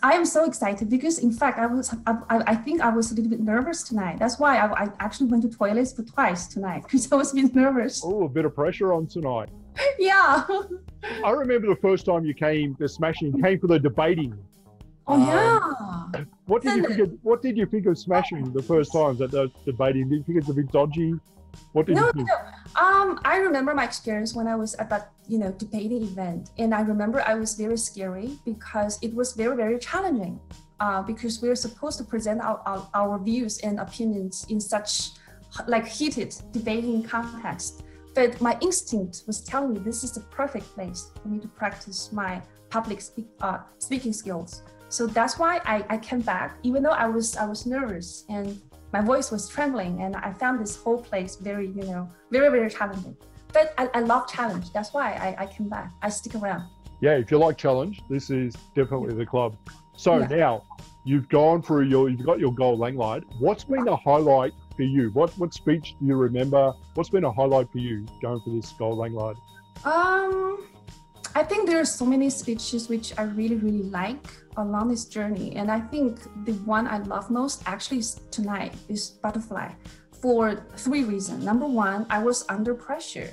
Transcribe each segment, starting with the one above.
I am so excited because, in fact, I think I was a little bit nervous tonight. That's why I actually went to toilets for twice tonight because I was a bit nervous. Oh, a bit of pressure on tonight. Yeah. I remember the first time you came to Smashing, came for the debating. Oh, yeah. What did you think of Smashing the first times at the debating? Did you think it's a bit dodgy? What did you think? No. I remember my experience when I was at that, debating event, and I remember I was very scary because it was very, very challenging. Because we were supposed to present our views and opinions in such like heated debating context. But my instinct was telling me this is the perfect place for me to practice my public speaking skills. So that's why I came back, even though I was nervous and my voice was trembling, and I found this whole place very, very, very challenging. But I love challenge. That's why I came back. I stick around. Yeah, if you like challenge, this is definitely the club. So now you've got your gold lang light. What's been the highlight for you? What speech do you remember? What's been a highlight for you going for this gold lang light? I think there are so many speeches which I really, really like along this journey. And I think the one I love most actually is tonight, is Butterfly, for 3 reasons. Number one, I was under pressure.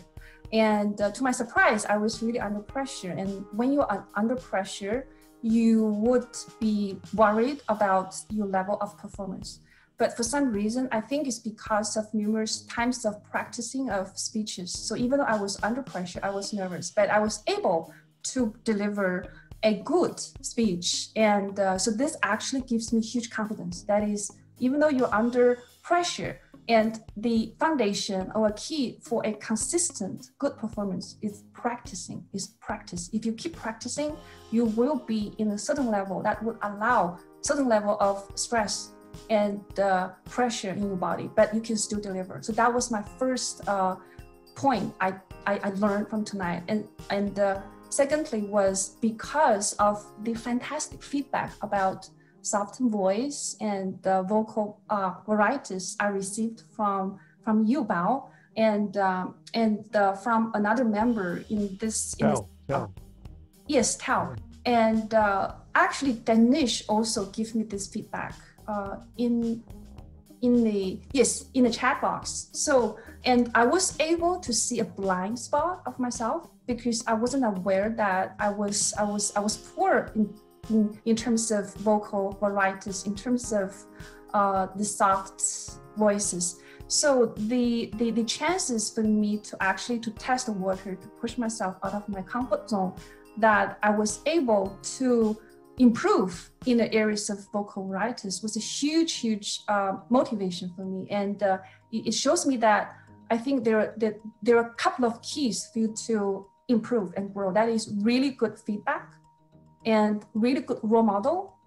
And to my surprise, I was really under pressure. And when you are under pressure, you would be worried about your level of performance. But for some reason, I think it's because of numerous times of practicing of speeches. So even though I was under pressure, I was nervous, but I was able to deliver a good speech. And so this actually gives me huge confidence. That is, even though you're under pressure, and the foundation or a key for a consistent good performance is practice. If you keep practicing, you will be in a certain level that would allow certain level of stress and pressure in your body, but you can still deliver. So that was my first point I learned from tonight. And secondly was because of the fantastic feedback about soft voice and vocal varieties I received from you, Bao, and from another member in this. Tao. Yes, Tao. And actually, Danish also gave me this feedback in the chat box. So, and I was able to see a blind spot of myself because I wasn't aware that I was poor in terms of vocal varieties, in terms of the soft voices. So the chances for me to test the water, to push myself out of my comfort zone, that I was able to improve in the areas of vocal varieties was a huge motivation for me. And it shows me that I think there are a couple of keys for you to improve and grow. That is really good feedback and really good role model,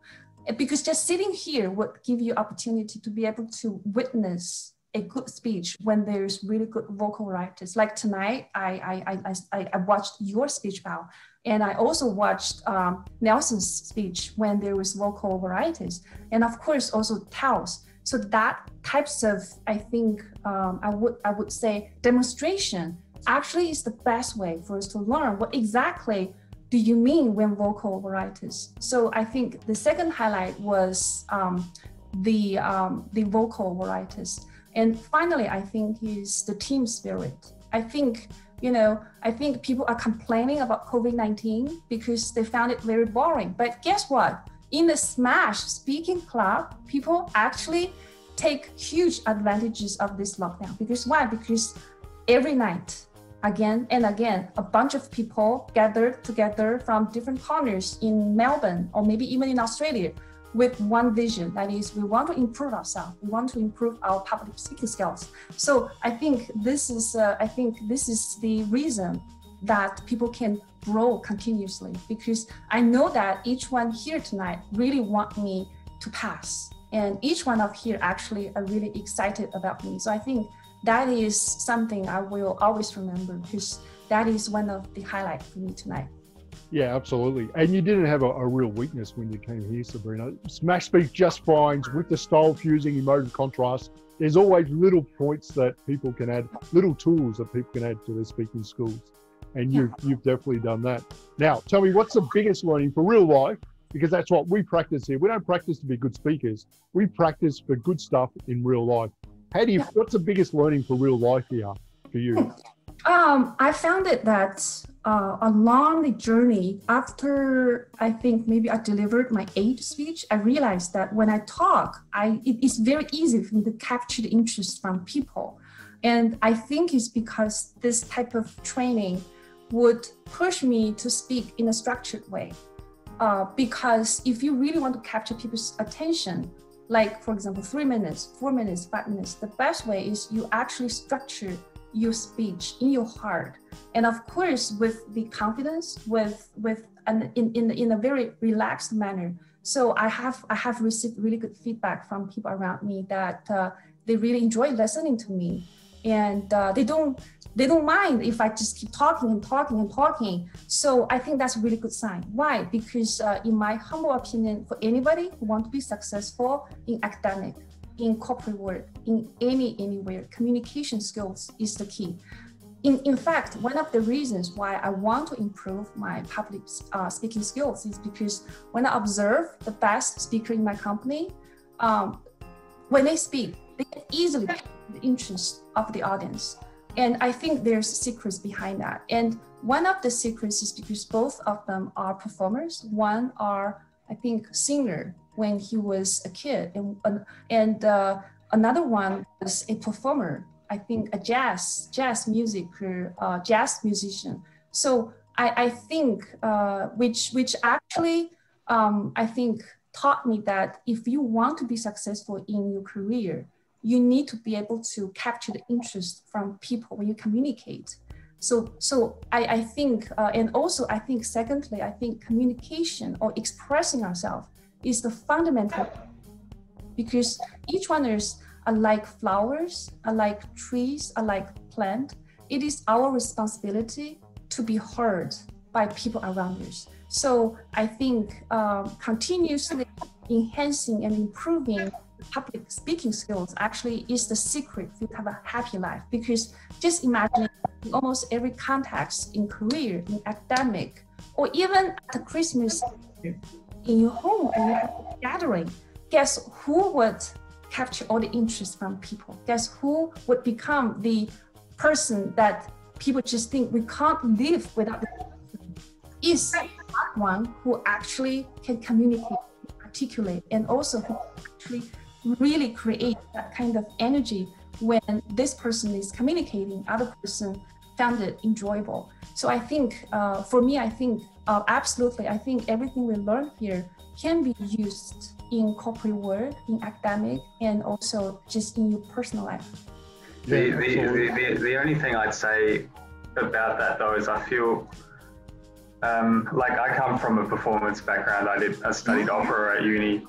because just sitting here would give you opportunity to be able to witness a good speech when there's really good vocal varieties. Like tonight, I watched your speech, Bao, and I also watched Nelson's speech when there was vocal varieties, and of course also Tao's. So that types of, I think, I would say demonstration actually is the best way for us to learn what exactly do you mean when vocal varieties. So I think the second highlight was the vocal varieties. And finally, I think is the team spirit. I think people are complaining about COVID-19 because they found it very boring. But guess what? In the Smash Speaking Club, people actually take huge advantages of this lockdown. Because why? Because every night, again and again, a bunch of people gathered together from different corners in Melbourne or maybe even in Australia with one vision. That is, we want to improve ourselves. We want to improve our public speaking skills. So I think this is the reason that people can grow continuously, because I know that each one here tonight really want me to pass. And each one of here actually are really excited about me. So I think that is something I will always remember, because that is one of the highlights for me tonight. Yeah, absolutely. And you didn't have a real weakness when you came here, Sabrina. SmashSpeak just finds with the style fusing emotive contrast. There's always little points that people can add, little tools that people can add to their speaking skills. And you've definitely done that. Now, tell me, what's the biggest learning for real life because that's what we practice here. We don't practice to be good speakers. We practice for good stuff in real life. How do you, what's the biggest learning for real life here for you? I found it that along the journey, after I think maybe I delivered my 8th speech, I realized that when I talk, it's very easy for me to capture the interest from people. And I think it's because this type of training would push me to speak in a structured way. Because if you really want to capture people's attention, like for example, 3 minutes, 4 minutes, 5 minutes, the best way is you actually structure your speech in your heart, and of course with the confidence, in a very relaxed manner. So I have received really good feedback from people around me that they really enjoy listening to me, and they don't mind if I just keep talking and talking and talking. So I think that's a really good sign. Why? Because in my humble opinion, for anybody who wants to be successful in academic, in corporate world, in anywhere, communication skills is the key. In fact, one of the reasons why I want to improve my public speaking skills is because when I observe the best speaker in my company, when they speak, they can easily capture the interest of the audience. And I think there's secrets behind that. And one of the secrets is because both of them are performers. One are, I think, singer when he was a kid, and another one was a performer. I think a jazz musician. So I think which actually I think taught me that if you want to be successful in your career, you need to be able to capture the interest from people when you communicate. So I think, and also I think secondly, I think communication or expressing ourselves is the fundamental, because each one is like flowers, like trees, like plant. It is our responsibility to be heard by people around us. So I think continuously enhancing and improving public speaking skills actually is the secret to have a happy life. Because just imagine in almost every context, in career, in academic, or even at the Christmas in your home and you have a gathering, guess who would capture all the interest from people? Guess who would become the person that people just think we can't live without the person? Is that one who actually can communicate, articulate, and also who actually really create that kind of energy when this person is communicating, other person found it enjoyable. So I think for me, I think absolutely, I think everything we learn here can be used in corporate world, in academic, and also just in your personal life. The only thing I'd say about that though is I feel like I come from a performance background. I studied opera at uni,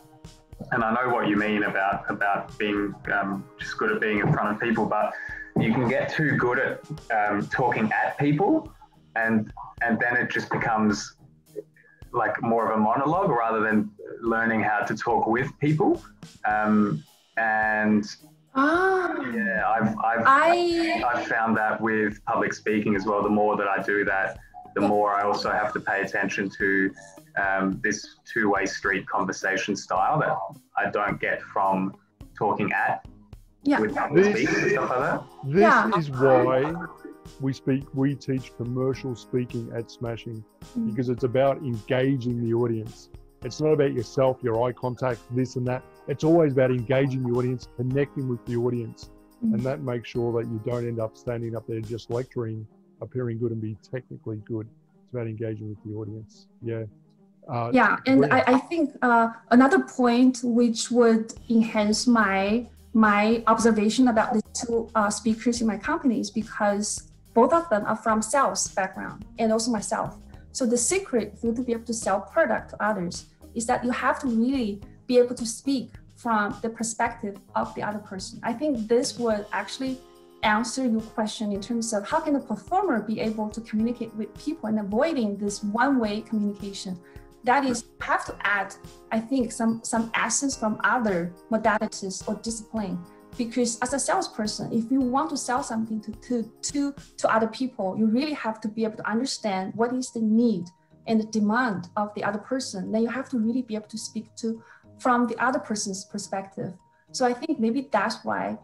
and I know what you mean about being just good at being in front of people, but you can get too good at talking at people, and then it just becomes like more of a monologue rather than learning how to talk with people. Yeah, I've found that with public speaking as well. The more that I do that, the more I also have to pay attention to this two-way street conversation style that I don't get from talking at with public speakers and stuff like that. This is why we teach commercial speaking at Smashing, because it's about engaging the audience. It's not about yourself, your eye contact, this and that. It's always about engaging the audience, connecting with the audience. And that makes sure that you don't end up standing up there just lecturing, appearing good and be technically good. It's about engaging with the audience. Yeah. And I think another point which would enhance my observation about the two speakers in my company is because both of them are from sales background, and also myself. So the secret for you to be able to sell product to others is that you have to really be able to speak from the perspective of the other person. I think this would actually answer your question in terms of how can a performer be able to communicate with people and avoiding this one-way communication. That is, you have to add, I think, some essence from other modalities or discipline. Because as a salesperson, if you want to sell something to other people, you really have to be able to understand what is the need and the demand of the other person, then you have to really be able to speak to from the other person's perspective. So I think maybe that's why,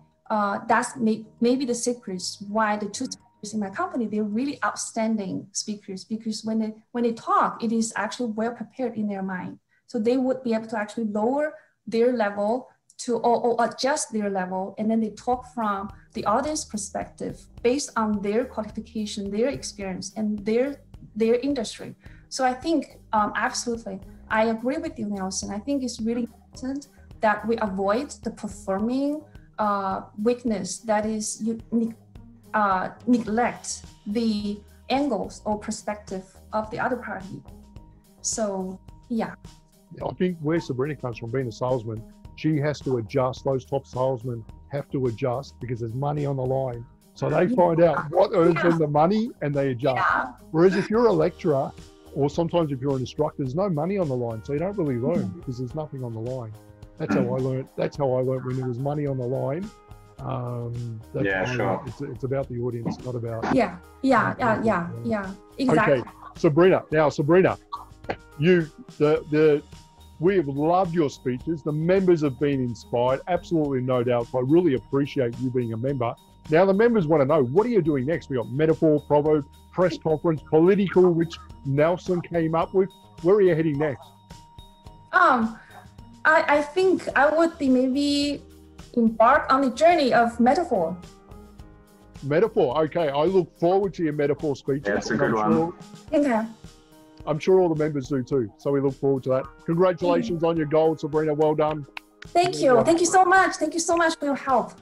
maybe the secrets why the two speakers in my company, they're really outstanding speakers, because when they talk, it is actually well prepared in their mind. So they would be able to actually lower their level or adjust their level, and then they talk from the audience perspective based on their qualification, their experience, and their industry. So I think absolutely, I agree with you, Nelson. I think it's really important that we avoid the performing weakness, that is neglect the angles or perspective of the other party. So yeah. I think where Sabrina comes from, being a salesman, she has to adjust. Those top salesmen have to adjust because there's money on the line. So they find out what earns them the money and they adjust. Yeah. Whereas if you're a lecturer, or sometimes if you're an instructor, there's no money on the line. So you don't really learn because there's nothing on the line. That's how I learned. That's how I learned when there was money on the line. Sure. It's about the audience, not about. Yeah. Exactly. Okay, Sabrina. Now, Sabrina, we have loved your speeches. The members have been inspired, absolutely no doubt. So I really appreciate you being a member. Now the members want to know, what are you doing next? We got Metaphor, Provo, press conference, political, which Nelson came up with. Where are you heading next? I think I would be maybe embark on the journey of Metaphor. Metaphor, okay. I look forward to your Metaphor speech. Yeah, it's a good one. Okay. I'm sure all the members do too. So we look forward to that. Congratulations on your goal, Sabrina. Well done. Thank you. Thank you so much. Thank you so much for your help.